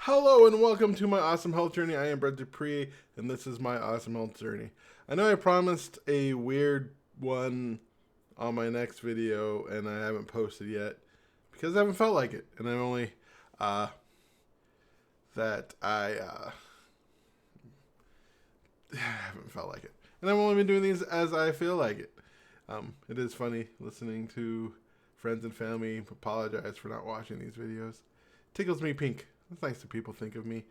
Hello and welcome to my awesome health journey. I am Brett Dupree, and this is my awesome health journey. I know I promised a weird one on my next video, and I haven't posted yet because I haven't felt like it, and I'm only uh, that I haven't felt like it, and I've only been doing these as I feel like it. It is funny listening to friends and family apologize for not watching these videos. Tickles me pink. It's nice that people think of me,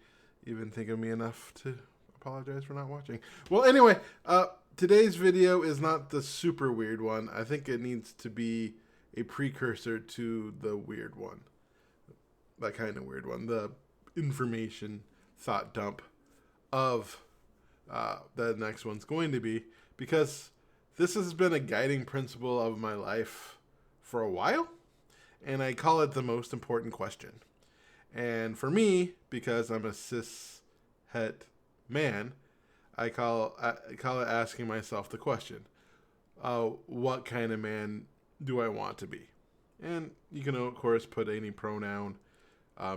even think of me enough to apologize for not watching. Well, anyway, today's video is not the super weird one. I think it needs to be a precursor to the weird one. That kind of weird one. The information thought dump of the next one's going to be, because this has been a guiding principle of my life for a while, and I call it the most important question. And for me, because I'm a cis het man, I call it asking myself the question: what kind of man do I want to be? And you can of course put any pronoun,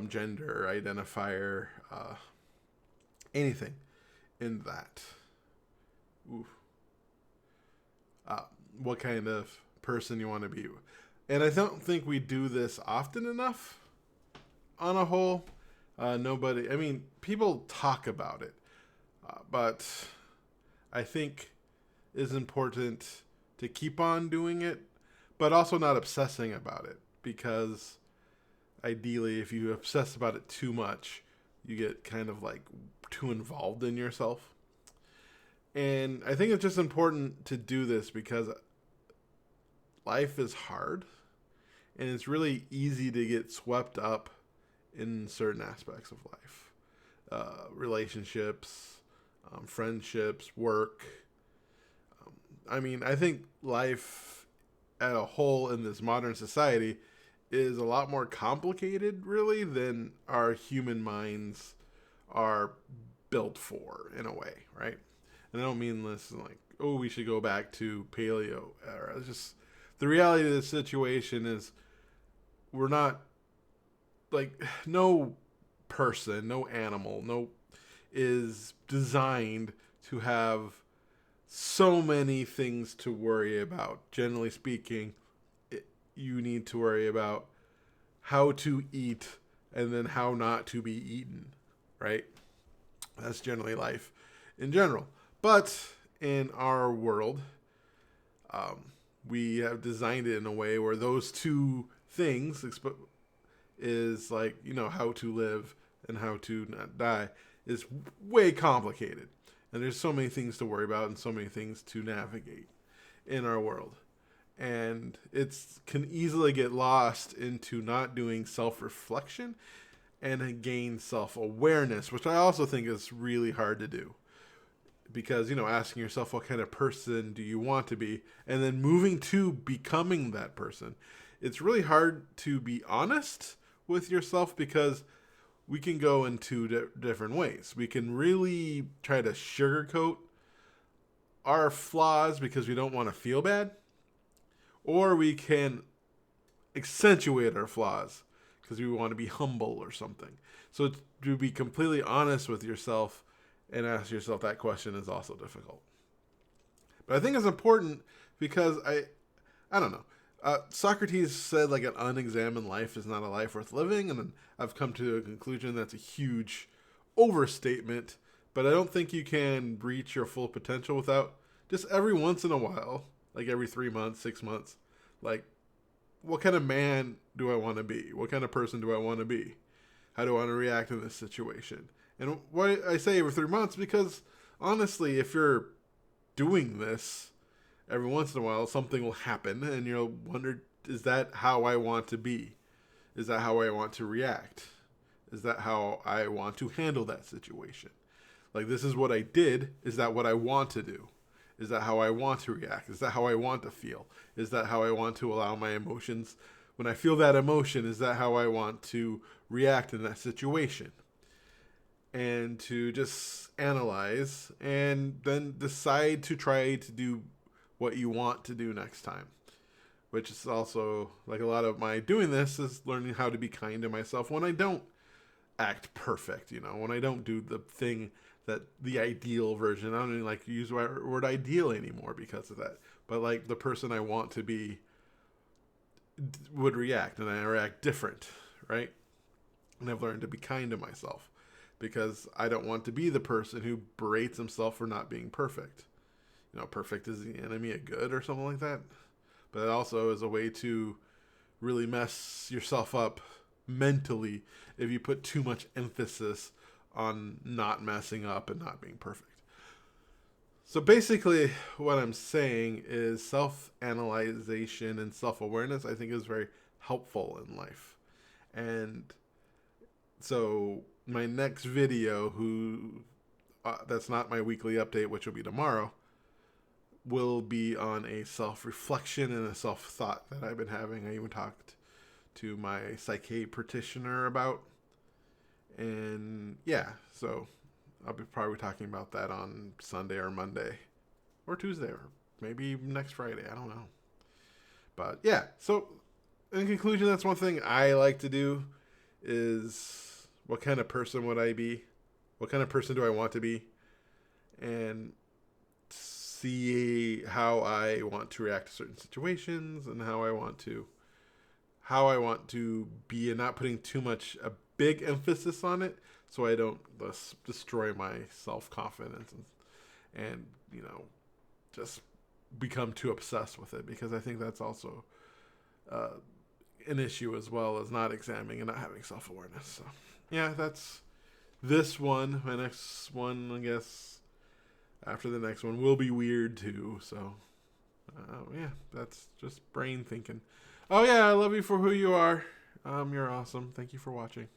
gender, identifier, anything in that. Oof. What kind of person you want to be? And I don't think we do this often enough on a whole. Nobody, I mean, people talk about it, but I think it's important to keep on doing it, but also not obsessing about it, because ideally, if you obsess about it too much, you get kind of like too involved in yourself. And I think it's just important to do this because life is hard, and it's really easy to get swept up in certain aspects of life, relationships, friendships, work. I mean, I think life at a whole in this modern society is a lot more complicated, really, than our human minds are built for, in a way, right? And I don't mean this like, oh, we should go back to paleo era. It's just the reality of the situation is we're not, like, no person, no animal, no is designed to have so many things to worry about. Generally speaking, you need to worry about how to eat and then how not to be eaten, right? That's generally life in general. But in our world, we have designed it in a way where those two things is like, how to live and how to not die is way complicated. And there's so many things to worry about and so many things to navigate in our world. And it's can easily get lost into not doing self-reflection and gain self-awareness, which I also think is really hard to do. Because, asking yourself what kind of person do you want to be, and then moving to becoming that person. It's really hard to be honest with yourself because we can go in two different ways. We can really try to sugarcoat our flaws because we don't want to feel bad, or we can accentuate our flaws because we want to be humble or something. So to be completely honest with yourself and ask yourself that question is also difficult. But I think it's important because I don't know. Socrates said like an unexamined life is not a life worth living, and then I've come to a conclusion that's a huge overstatement. But I don't think you can reach your full potential without just every once in a while, like every 3 months, 6 months, like, what kind of man do I want to be? What kind of person do I want to be? How do I want to react in this situation? And why I say every 3 months, because honestly, if you're doing this every once in a while, something will happen, and you'll wonder, is that how I want to be? Is that how I want to react? Is that how I want to handle that situation? Like, this is what I did. Is that what I want to do? Is that how I want to react? Is that how I want to feel? Is that how I want to allow my emotions? When I feel that emotion, is that how I want to react in that situation? And to just analyze and then decide to try to do what you want to do next time. Which is also, like, a lot of my doing this is learning how to be kind to myself when I don't act perfect. When I don't do the thing that the ideal version. I don't even like to use the word ideal anymore because of that. But like the person I want to be would react, and I react different, right? And I've learned to be kind to myself because I don't want to be the person who berates himself for not being perfect. Perfect is the enemy of good or something like that. But it also is a way to really mess yourself up mentally if you put too much emphasis on not messing up and not being perfect. So basically, what I'm saying is self-analyzation and self-awareness, I think, is very helpful in life. And so my next video, that's not my weekly update, which will be tomorrow, will be on a self-reflection and a self-thought that I've been having. I even talked to my psyche practitioner about. And yeah, so I'll be probably talking about that on Sunday or Monday or Tuesday or maybe next Friday. I don't know. But yeah, so in conclusion, that's one thing I like to do is what kind of person would I be? What kind of person do I want to be? And see how I want to react to certain situations and how I want to be, and not putting too much a big emphasis on it so I don't destroy my self-confidence and just become too obsessed with it, because I think that's also an issue as well, as not examining and not having self-awareness. So yeah, that's this one. My next one, I guess, after the next one will be weird too. So yeah, that's just brain thinking. Oh yeah, I love you for who you are. You're awesome. Thank you for watching.